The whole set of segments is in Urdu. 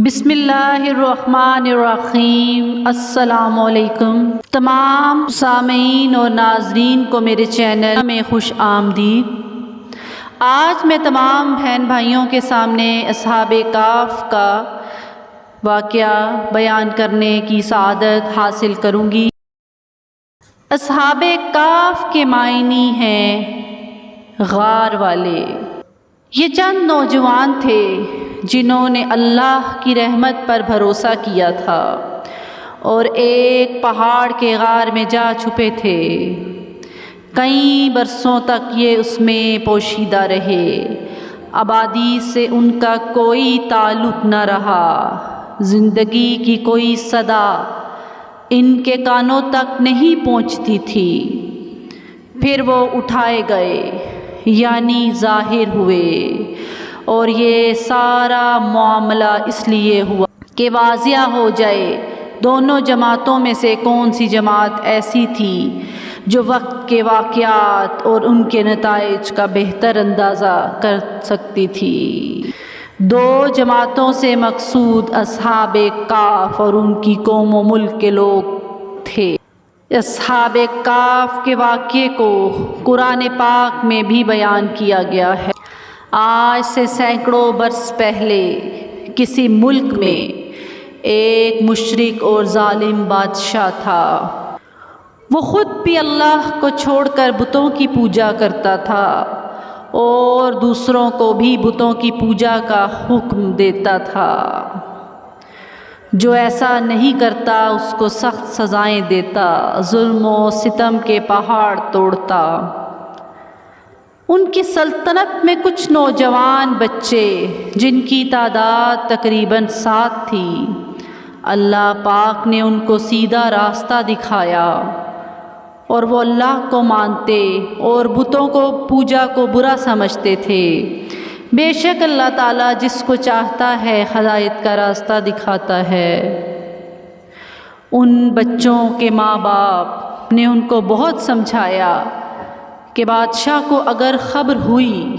بسم اللہ الرحمن الرحیم۔ السلام علیکم تمام سامعین اور ناظرین کو میرے چینل میں خوش آمدید۔ آج میں تمام بہن بھائیوں کے سامنے اصحاب کہف کا واقعہ بیان کرنے کی سعادت حاصل کروں گی۔ اصحاب کہف کے معنی ہیں غار والے۔ یہ چند نوجوان تھے جنہوں نے اللہ کی رحمت پر بھروسہ کیا تھا اور ایک پہاڑ کے غار میں جا چھپے تھے۔ کئی برسوں تک یہ اس میں پوشیدہ رہے۔ آبادی سے ان کا کوئی تعلق نہ رہا۔ زندگی کی کوئی صدا ان کے کانوں تک نہیں پہنچتی تھی۔ پھر وہ اٹھائے گئے، یعنی ظاہر ہوئے، اور یہ سارا معاملہ اس لیے ہوا کہ واضح ہو جائے دونوں جماعتوں میں سے کون سی جماعت ایسی تھی جو وقت کے واقعات اور ان کے نتائج کا بہتر اندازہ کر سکتی تھی۔ دو جماعتوں سے مقصود اصحاب کہف اور ان کی قوم و ملک کے لوگ تھے۔ اصحاب کہف کے واقعے کو قرآن پاک میں بھی بیان کیا گیا ہے۔ آج سے سینکڑوں برس پہلے کسی ملک میں ایک مشرک اور ظالم بادشاہ تھا۔ وہ خود بھی اللہ کو چھوڑ کر بتوں کی پوجا کرتا تھا اور دوسروں کو بھی بتوں کی پوجا کا حکم دیتا تھا۔ جو ایسا نہیں کرتا اس کو سخت سزائیں دیتا، ظلم و ستم کے پہاڑ توڑتا۔ ان کی سلطنت میں کچھ نوجوان بچے جن کی تعداد تقریباً 7 تھی، اللہ پاک نے ان کو سیدھا راستہ دکھایا اور وہ اللہ کو مانتے اور بتوں کو پوجا کو برا سمجھتے تھے۔ بے شک اللہ تعالیٰ جس کو چاہتا ہے ہدایت کا راستہ دکھاتا ہے۔ ان بچوں کے ماں باپ نے ان کو بہت سمجھایا کہ بادشاہ کو اگر خبر ہوئی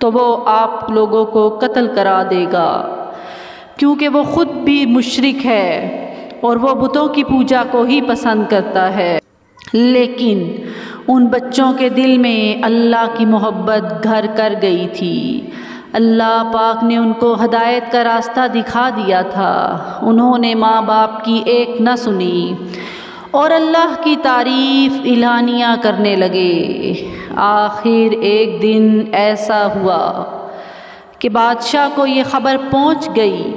تو وہ آپ لوگوں کو قتل کرا دے گا، کیونکہ وہ خود بھی مشرک ہے اور وہ بتوں کی پوجا کو ہی پسند کرتا ہے۔ لیکن ان بچوں کے دل میں اللہ کی محبت گھر کر گئی تھی۔ اللہ پاک نے ان کو ہدایت کا راستہ دکھا دیا تھا۔ انہوں نے ماں باپ کی ایک نہ سنی اور اللہ کی تعریف اعلانیہ کرنے لگے۔ آخر ایک دن ایسا ہوا کہ بادشاہ کو یہ خبر پہنچ گئی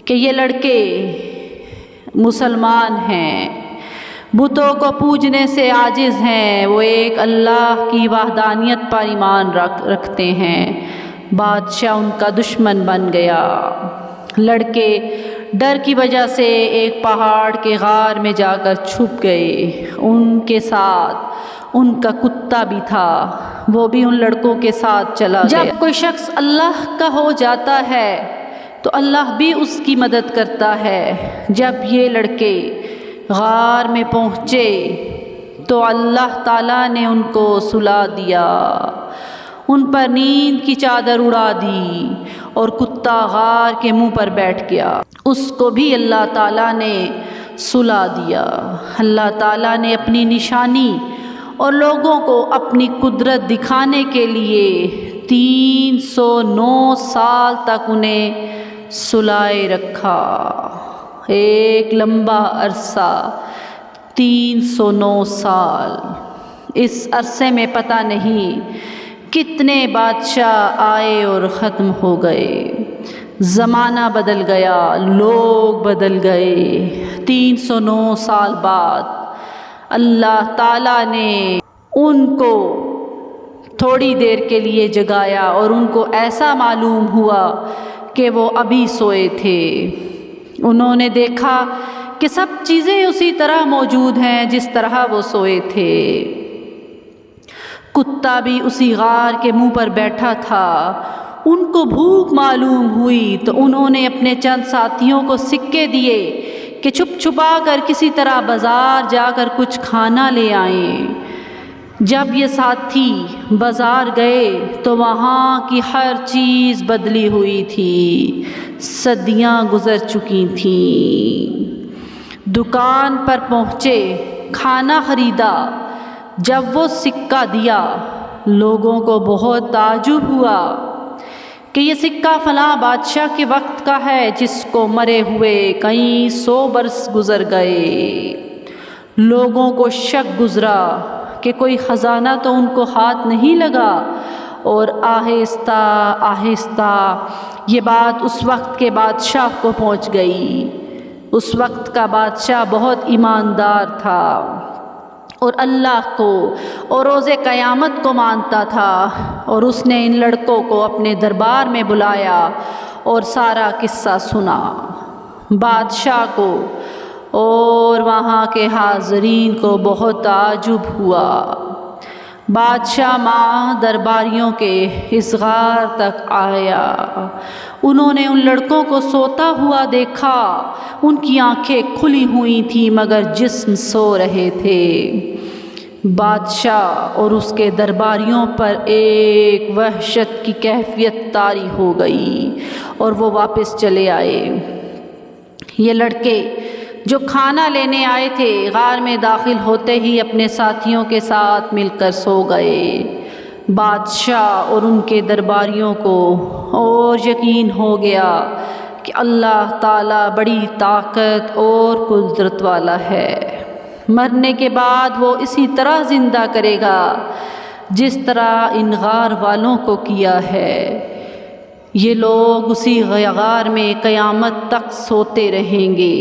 کہ یہ لڑکے مسلمان ہیں، بتوں کو پوجنے سے عاجز ہیں، وہ ایک اللہ کی وحدانیت پر ایمان رکھتے ہیں۔ بادشاہ ان کا دشمن بن گیا۔ لڑکے ڈر کی وجہ سے ایک پہاڑ کے غار میں جا کر چھپ گئے۔ ان کے ساتھ ان کا کتا بھی تھا، وہ بھی ان لڑکوں کے ساتھ چلا گیا۔ جب کوئی شخص اللہ کا ہو جاتا ہے تو اللہ بھی اس کی مدد کرتا ہے۔ جب یہ لڑکے غار میں پہنچے تو اللہ تعالیٰ نے ان کو سلا دیا، ان پر نیند کی چادر اڑا دی اور کتا غار کے منہ پر بیٹھ گیا، اس کو بھی اللہ تعالیٰ نے سلا دیا۔ اللہ تعالیٰ نے اپنی نشانی اور لوگوں کو اپنی قدرت دکھانے کے لیے 309 سال تک انہیں سلائے رکھا۔ ایک لمبا عرصہ، 309 سال۔ اس عرصے میں پتہ نہیں کتنے بادشاہ آئے اور ختم ہو گئے، زمانہ بدل گیا، لوگ بدل گئے۔ 309 سال بعد اللہ تعالیٰ نے ان کو تھوڑی دیر کے لیے جگایا اور ان کو ایسا معلوم ہوا کہ وہ ابھی سوئے تھے۔ انہوں نے دیکھا کہ سب چیزیں اسی طرح موجود ہیں جس طرح وہ سوئے تھے۔ کتا بھی اسی غار کے منہ پر بیٹھا تھا۔ ان کو بھوک معلوم ہوئی تو انہوں نے اپنے چند ساتھیوں کو سکے دیے کہ چھپ چھپا کر کسی طرح بازار جا کر کچھ کھانا لے آئیں۔ جب یہ ساتھی بازار گئے تو وہاں کی ہر چیز بدلی ہوئی تھی، صدیاں گزر چکی تھیں۔ دکان پر پہنچے، کھانا خریدا۔ جب وہ سکہ دیا، لوگوں کو بہت تعجب ہوا کہ یہ سکہ فلاں بادشاہ کے وقت کا ہے جس کو مرے ہوئے کئی 100 برس گزر گئے۔ لوگوں کو شک گزرا کہ کوئی خزانہ تو ان کو ہاتھ نہیں لگا، اور آہستہ آہستہ یہ بات اس وقت کے بادشاہ کو پہنچ گئی۔ اس وقت کا بادشاہ بہت ایماندار تھا اور اللہ کو اور روز قیامت کو مانتا تھا، اور اس نے ان لڑکوں کو اپنے دربار میں بلایا اور سارا قصہ سنا۔ بادشاہ کو اور وہاں کے حاضرین کو بہت تعجب ہوا۔ بادشاہ ماں درباریوں کے اس غار تک آیا۔ انہوں نے ان لڑکوں کو سوتا ہوا دیکھا۔ ان کی آنکھیں کھلی ہوئی تھیں مگر جسم سو رہے تھے۔ بادشاہ اور اس کے درباریوں پر ایک وحشت کی کیفیت طاری ہو گئی اور وہ واپس چلے آئے۔ یہ لڑکے جو کھانا لینے آئے تھے، غار میں داخل ہوتے ہی اپنے ساتھیوں کے ساتھ مل کر سو گئے۔ بادشاہ اور ان کے درباریوں کو اور یقین ہو گیا کہ اللہ تعالیٰ بڑی طاقت اور قدرت والا ہے۔ مرنے کے بعد وہ اسی طرح زندہ کرے گا جس طرح ان غار والوں کو کیا ہے۔ یہ لوگ اسی غار میں قیامت تک سوتے رہیں گے۔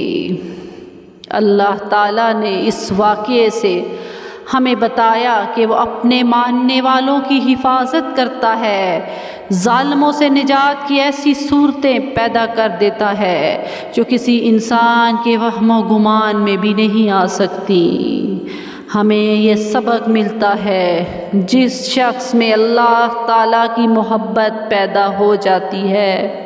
اللہ تعالیٰ نے اس واقعے سے ہمیں بتایا کہ وہ اپنے ماننے والوں کی حفاظت کرتا ہے، ظالموں سے نجات کی ایسی صورتیں پیدا کر دیتا ہے جو کسی انسان کے وہم و گمان میں بھی نہیں آ سکتی۔ ہمیں یہ سبق ملتا ہے، جس شخص میں اللہ تعالیٰ کی محبت پیدا ہو جاتی ہے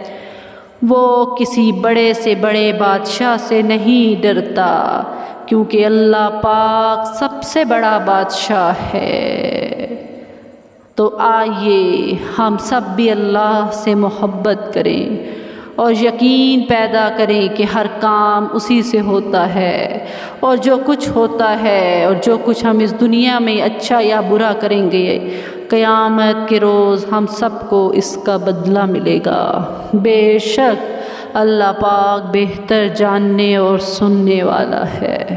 وہ کسی بڑے سے بڑے بادشاہ سے نہیں ڈرتا، کیونکہ اللہ پاک سب سے بڑا بادشاہ ہے۔ تو آئیے ہم سب بھی اللہ سے محبت کریں اور یقین پیدا کریں کہ ہر کام اسی سے ہوتا ہے، اور جو کچھ ہوتا ہے اور جو کچھ ہم اس دنیا میں اچھا یا برا کریں گے، قیامت کے روز ہم سب کو اس کا بدلہ ملے گا۔ بے شک اللہ پاک بہتر جاننے اور سننے والا ہے۔